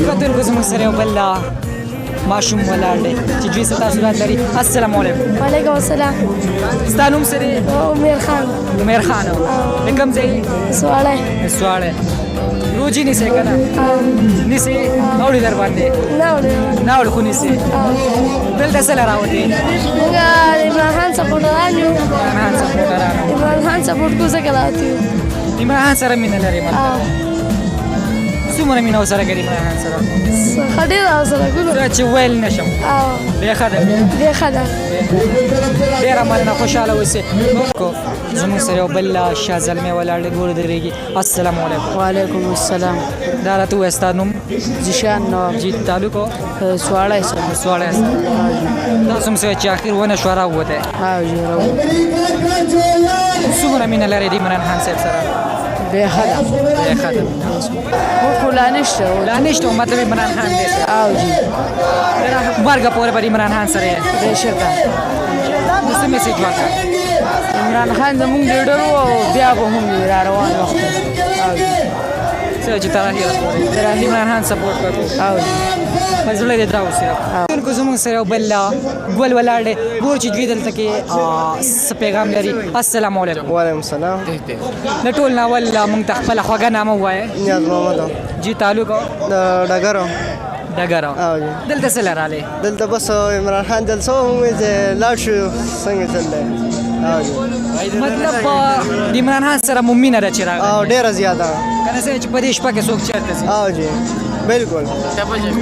کتونکو زموږ سره یو بل ماشوم ولاړ دی چې دوی څه تاثرات لري. السلام علیکم. وعلیکم السلام. ستا نوم څه دی؟ عمر خان. عمر خان. د کوم ځای؟ سواړی. سواړی. روجي نیسې که نه؟ نیسې؟ اوړي در باندې؟ نه اوړي خو نیسې. دلته څه له راوتې؟ موږ د عمران خان سپورټران یو. عمران خان سپورټ کو ځکه راوتي یو. عمران خان سره مینه لرې؟ څومره مینه ورسره کوې عمران خان سره؟ ښه ډېره ورسره کوو. زه چې ویل نه شم. ډېره ښه ده. ډېره ښه ده. ډېره مننه، خوشحاله اوسې. زموږ سره یو بل شاه زلمی ولاړ دی، ګوره درېږي. السلام علیکم. وعلیکم السلام. دا راته ووایه ستا نوم؟ زیشان نواب. جي تعلق سواړی سره. سواړی سره. تاسو هم چې اخر ونه شوه راووتی. څومره مینه لرې د عمران خان صاحب سره؟ ډېره ښه ده. ډېره ښه ده. خو لا نشته. لا نشته مطلب عمران خان دی. جي مرګه پورې به عمران خان سره یې؟ بېشکه. نو څه میسیج ورکړه؟ عمران خان زموږ لیډر و او بیا به هم وي را روان وخت. څه چې تراهي عمران خان سپورټ کوي. په زړه دې درا اوسېږه. کتونکو زموږ سره یو بل ګل ولاړ دی، ګور چې دوی دلته کې څه پیغام لري. السلام علیکم. وعلیکم السلام. د ټول ناول موږ ته خپله خوږه نامه ووایه. نیاز محمد. جي تعلق د ډګرو. ډګرو. دلته څه له راغلی؟ دلته بس عمران خان جلسه ومومي چې لاړ شو څنګه چل دی. مطلب د عمران خان سره مو مینه ده چې راغلی؟ ډېره زیاته. که نه څه چې په دې شپه کې څوک چېرته ځي؟ جی بالکل.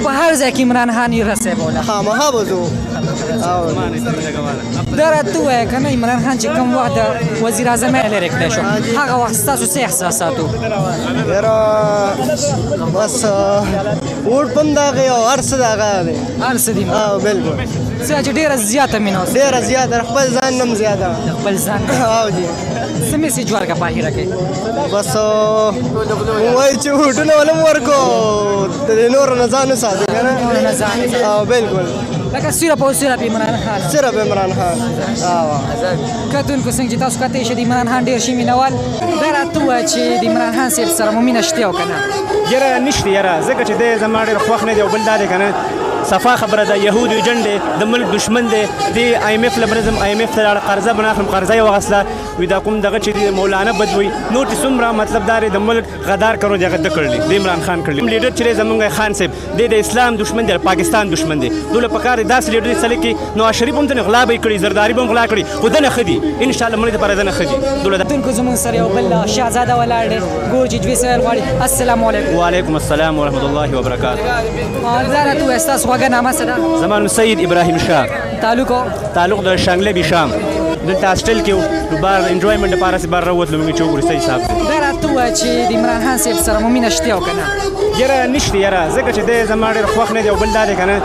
په هر ځای کې عمران خان یې رسۍ بوله. خامخا به ځو. دا راته ووایه که نه عمران خان چې کوم وخت د وزیر اعظم یې لرې کړی شو، هغه وخت ستاسو څه احساسات وو؟ یاره بس ووټ په هم د هغې او هر څه د هغه دی. هر څه دي. بالکل. څه چې ډېره زیاته مینه اوس؟ ډېره زیاته. خپل ځان نه هم زیاته. خپل ځان جی. څه میسیج ورکړه په اخره کې؟ بس وایي چې ووټونه ول هم ورکړو، د نورو نه ځان وساتو که نه. بالکل. لکه صرف او صرف عمران خان. صرف عمران خان. کتونکو څنګه چې تاسو کتلی شئ د عمران خان ډېر ښه مینهوال. دا راته ووایه چې د عمران خان صاحب سره مو مینه شته او که نه؟ یاره نشته یاره، ځکه چې دی زما ډېر خوښ نه دی او بل دا دی که نه صفا خبره ده. یهود ایجنټ دی، د ملک دشمن دی. دی آی ایم ایف لبرزم آی ایم ایف ته لاړه، قرضه به نه اخلم، قرضه یې واخیسته. وي دا کوم دغه چې دی مولانا بدوي نور چې څومره مطلب دا دی د ملک غدار کړو دغه ده کړلی د عمران خان کړلی. لیډر چې دی زمونږ خان صاحب دی د اسلام دشمن دی، پاکستان دشمن دی. دوله پکار دی داسې لیډر سره کې نواز شریف هم ته غلا به یې کړي، زرداري به هم غلا کړي، خو ده نه ښه دي. انشاءالله ملک دپاره ده نه ښه دي. کتونکو زموږ سره یو بل شهزاده ولاړ دی، ګور چې دوی څه ویل غواړي. السلام علیکم. وعلیکم السلام ورحمت الله وبرکاته. دا راته ووایه ستاسو خوږه نامه څه ده؟ زما نوم سید ابراهیم شاه. تعلق د شانګله بیشام. دلته هاسټل کې وو، نو بار انجوایمنټ دپاره چې بار راوتلو موږ چې وګورو څه حساب دی. دا راته ووایه چې د عمران خان صاحب سره مو مینه شته او که نه؟ یاره نشته یاره، ځکه چې دی زما ډېر خوښ نه دی او بل دا دی که نه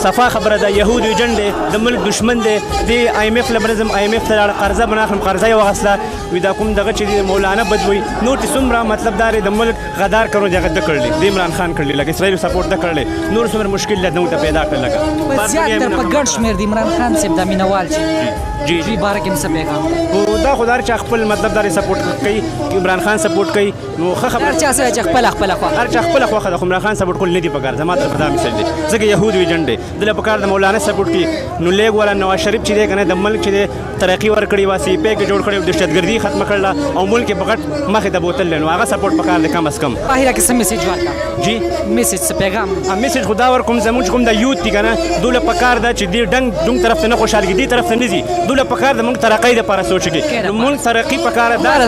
صفا خبره ده. یهود ایجنټ دی، د ملک دشمن دی. دی آی ایم ایف لبرزم آی ایم ایف ته لاړه، قرضه به نه اخلم، قرضه یې واخیسته. وي دا کوم دغه چې دی مولانا بدوي نور چې څومره مطلب دا دی د ملک غدار کړو دغه ده کړلی د عمران خان کړلی، لکه اسرائیلو سپورټ ده کړلی، نور څومره مشکل ده ورته پیدا کړل. لکه په زیاتره په ګڼ شمېر د عمران خان صاحب دا مینهوال چې جی دوی باره کې هم څه پیغام؟ خو دا خو دا چې خپل مطلب دا سپورټ کوي، عمران خان سپورټ کوي، نو ښه خبره. هر چا سره چې خپله خوښه، هر چا خپله خوښه ده، خو عمران خان سپورټ کول نه دي پکار. زما طرف دا مثال دی، ځکه یهود ایجنټ دی، دله پکار د مولانا سپورټ کوي. نو لیګ والا نواز شریف چې دی که نه د ملک چې دی ترقي ورکړې وه، سی پی کې جوړ کړی، دهشتګردي ختمه کړله او ملک یې په غټ مخې ته بوتل دی، نو هغه سپورټ پکار دی کم از کم. په اخره کې څه میسیج ورکړه؟ جي میسیج څه پیغام؟ میسیج خو دا ورکوم زموږ چې کوم د یوت دي که نه دوله پکار ده چې دې ډنګ طرف ته نه خوشحالېږي، دې طرف ته نه ځي. دوله پکار ده موږ ترقۍ دپاره سوچ وکړي، موږ ترقي پکار ده.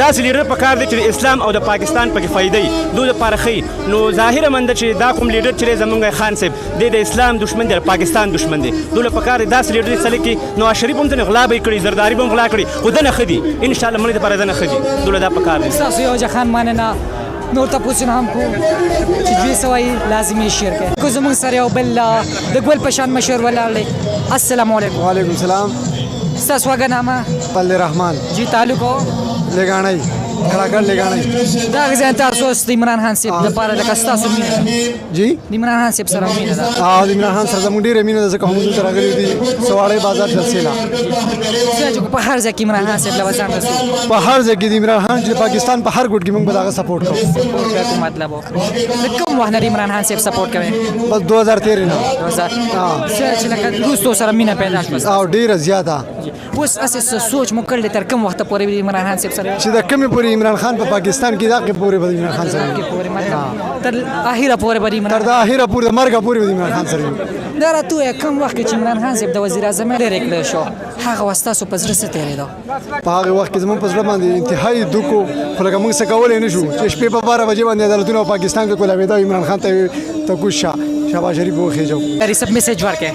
داسې لیډر پکار دی چې د اسلام او د پاکستان پکې فایده وي، دوی دپاره ښه. نو ظاهره منده چې دا کوم لیډر چې دی زموږ خان صاحب دی د اسلام دشمن دی، پاکستان دشمن دی. دوله پکار دی داسې لیډر سره کې نواز شریف هم ته غلا به یې کړي، زرداري به هم غلا کړي، خو ده نه ښه دي. انشاءالله ملک دپاره ده نه ښه دي. دوله دا پکار دی. ستاسو یو جهان مننه. نور تپوسونه هم کوو چې دوی څه وایي، لازمي شیر کوي. کو زموږ سره یو بل د ګل په شان مشهور ولاړ دی. السلام علیکم. وعلیکم السلام. ستاسو خوږه نامه؟ پل رحمان. جي تعلق لګاڼی. کلاګر لګانې دا غزان تاسو اوس د عمران خان صاحب د پاره لکه ستاسو مینه جی د عمران خان صاحب سره مینه ده د عمران خان سره زموږ ډېره مینه ده ځکه هم دلته راغلي دي سواړی بازار جلسې لا چې په هر ځای کې عمران خان صاحب له ځان رسول په هر ځای کې د عمران خان چې پاکستان په هر ګوټ کې موږ به دغه سپورټ کوو مطلب د کوم وخت نه عمران خان صاحب سپورټ کوي بس 2013 نه چې لکه دوستو سره مینه پیدا شوه او ډېره زیاته اوس اساس سوچ مو کړل تر کوم وخت پورې عمران خان صاحب سره چې د کومې پورې عمران خان په پاکستان کې دغه پورې به عمران خان سره پورې مطلب تر اخیره پورې به عمران تر د اخیره پورې د مرګ پورې به عمران خان سره دا راته کوم وخت چې عمران خان صاحب د وزیر اعظم لري کړی شو هغه واسطه په زړه څه تیرېدو په هغه وخت کې زموږ په زړه باندې انتهایی دوک خو لکه موږ څه کولی نه شو چې شپې په 12 بجې باندې عدالتونه پاکستان کې کولاوېده عمران خان ته کوز شه شهباز شریف وخېجو ریسپ میسج ورکړي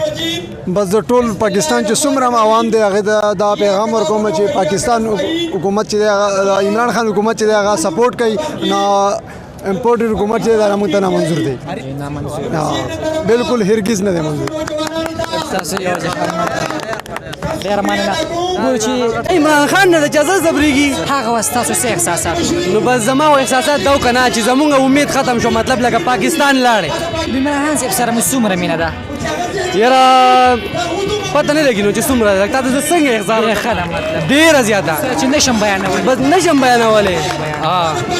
بس د ټول پاکستان چې څومره عوام دی هغه دا پیغام ورکوم چې پاکستان حکومت چې دی عمران خان حکومت چې دی هغه سپورټ کوي نه امپورټډ حکومت چې دا موږ ته نامنظور دی بالکل هرگز نه دی منظور تاسو یو ډیر مننه ګور چې عمران خان نه اجازه زبرېږي هغه واسطه څه احساسات نو بس زما احساسات دا کنه چې زمونږ امید ختم شو مطلب لکه پاکستان لاړې عمران خان صاحب سره مو څومره مینه ده یاره پته نه لګي نو چې څومره ده تا ته څنګه احساس ښه ده مطلب ډېره زیاته چې نشم بیانولی بس نشم بیانولی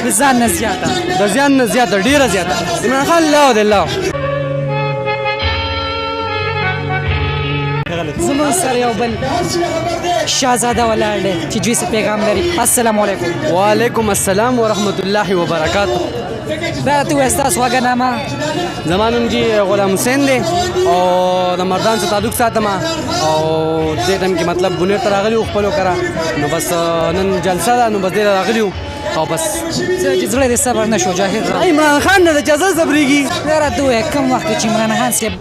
د ځان نه زیاته د ځان نه زیاته ډېره زیاته عمران خان الله د الله زمون سره یو بل شاهزاده ولاړ دی چې دوی څه پیغام لري السلام علیکم وعلیکم السلام ورحمت الله وبرکاته دا راته ووایه ستاسو غږ نامه زما نوم جی غلام حسین دی او د مردان څخه تعلق ساتم او دې ټایم کې مطلب بنیر ته راغلي وو خپلو کره نو بس نن جلسه ده نو بس دې راغلي وو او بس چې زړه دې صبر نه شو جاهل عمران خان نه اجازه زبرېږي دا راته ووایه کوم وخت چې عمران خان صاحب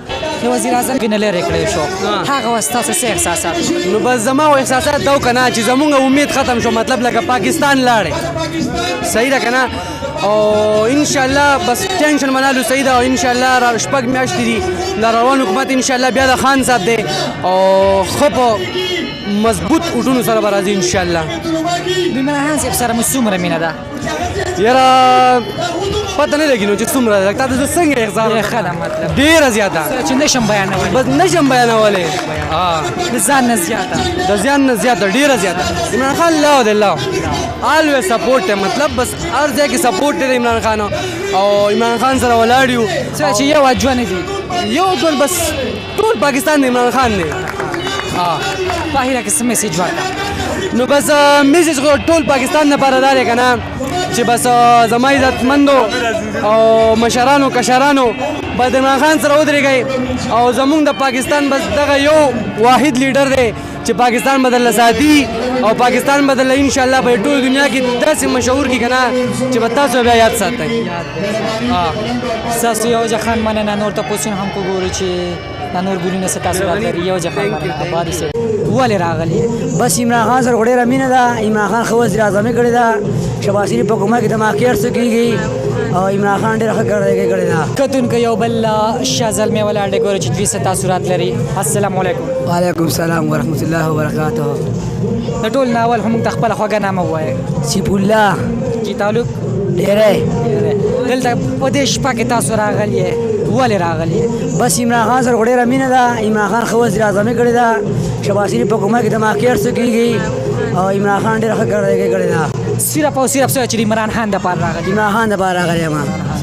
د وزیر اعظم نه لرې کړی شو هغه وخت ستاسو څه احساسات نو بس زما احساسات دا کنه چې زمونږ امید ختم شو مطلب لکه پاکستان لاړې صحیح ده کنه او ان شاء الله بس ټینشن منالو صحیح ده او ان شاء الله را شپږ میاشتې دي د روان حکومت ان شاء الله بیا د خان صاحب دی او خو مضبوط اټونو سره به راځي ان شاء الله د عمران خان صاحب سره مو څومره مینه ده یاره پته نه لګي نو چې څومره ده تا ته څنګه احساس ښه ده مطلب ډېره زیاته چې نشم بیانولی بس نشم بیانولی د ځان نه زیاته د ځان نه زیاته ډېره زیاته عمران خان الله د الله آلویز سپورټ دی مطلب بس هر ځای کې سپورټ دی عمران خان او عمران خان سره ولاړ یو چې یو ژوند دی یو ټول بس ټول پاکستان د عمران خان دی په اخره کې څه میسج ورکړه نو بس میسج خو ټول پاکستان لپاره دا دی که نه چې بس زما عزتمندو او مشرانو کشرانو به د عمران خان سره ودرېږئ او زمونږ د پاکستان بس دغه یو واحد لیډر دی چې پاکستان بدل ساتي او پاکستان بدل ان شاء الله په ټول دنیا کې داسې مشهور کی کنه چې به تاسو بیا یاد ساتئ تاسو یو ځخان مننه نور تاسو هم کو ګورو چې نور ګورینه ستاسو راځي یو ځخان مننه آباد سي ولې راغلی بس عمران خان سره ډېره مینه ده عمران خان ښه وزیر اعظمي کړې ده شهباز شریف په حکومت کې دماغیر څه کېږي او عمران خان ډېره ښه کړې ده کتونکو یو بل شاه زلمی ولاړ دی ګوره چې دوی څه تاثرات لري السلام علیکم وعلیکم السلام ورحمت الله وبرکاته د ټول ناول هم ته خپله خوږه نامه ووایه سیف الله چې تعلق ډېری دلته په دې شپه کې تاسو راغلي ولې راغلي بس عمران خان سره ډېره مینه ده عمران خان ښه وزیر اعظمي کړې ده شهباز شریف په حکومت کې دماغیر څه کېږي او عمران خان ډېره ښه کړې ده صرف او صرف څه چې عمران خان دپاره راغلي عمران خان دپاره راغلی یم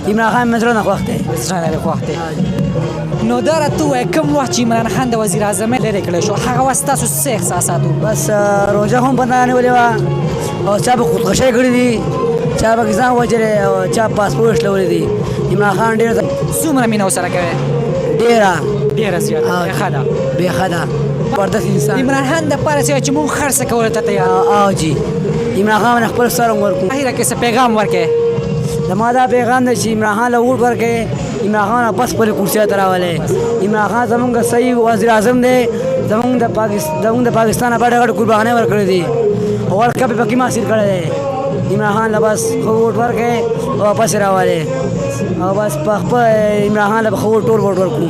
عمران خان مې زړه نه خوښ دی زړه نه خوښ دی نو دا راته ووایه کوم وخت چې عمران خان د وزیر اعظم لرې کړی شو هغه وخت ستاسو څه احساسات وو بس روژه هم په نه نیولې وه او چا به خودکشۍ کړې دي چا پاکستان وچلې او چا پاسپورټ شلولی دی عمران خان ډېر څومره مینه ورسره کوې ډېره زیاته ښه ده بېخه ده پردس انسان عمران خان دپاره چې موږ خرڅه کولو ته تیار او جی عمران خان خپل سر هم ورکړو اخره کې څه پیغام ورکړې زما دا پیغام دی چې عمران خان له ووټ ورکړې عمران خان بس خپلې کرسۍ ته راولی عمران خان زمونږ صحیح وزیر اعظم دی زمونږ د پاکستان لپاره ډېرې قربانۍ ورکړې دي او ورلډ کپ یې پکې هم حاصل کړی دی عمران خان له بس ښه ووټ ورکړې او واپس یې راولې او بس په خپل عمران خان له به ښه ټول ووټ ورکړو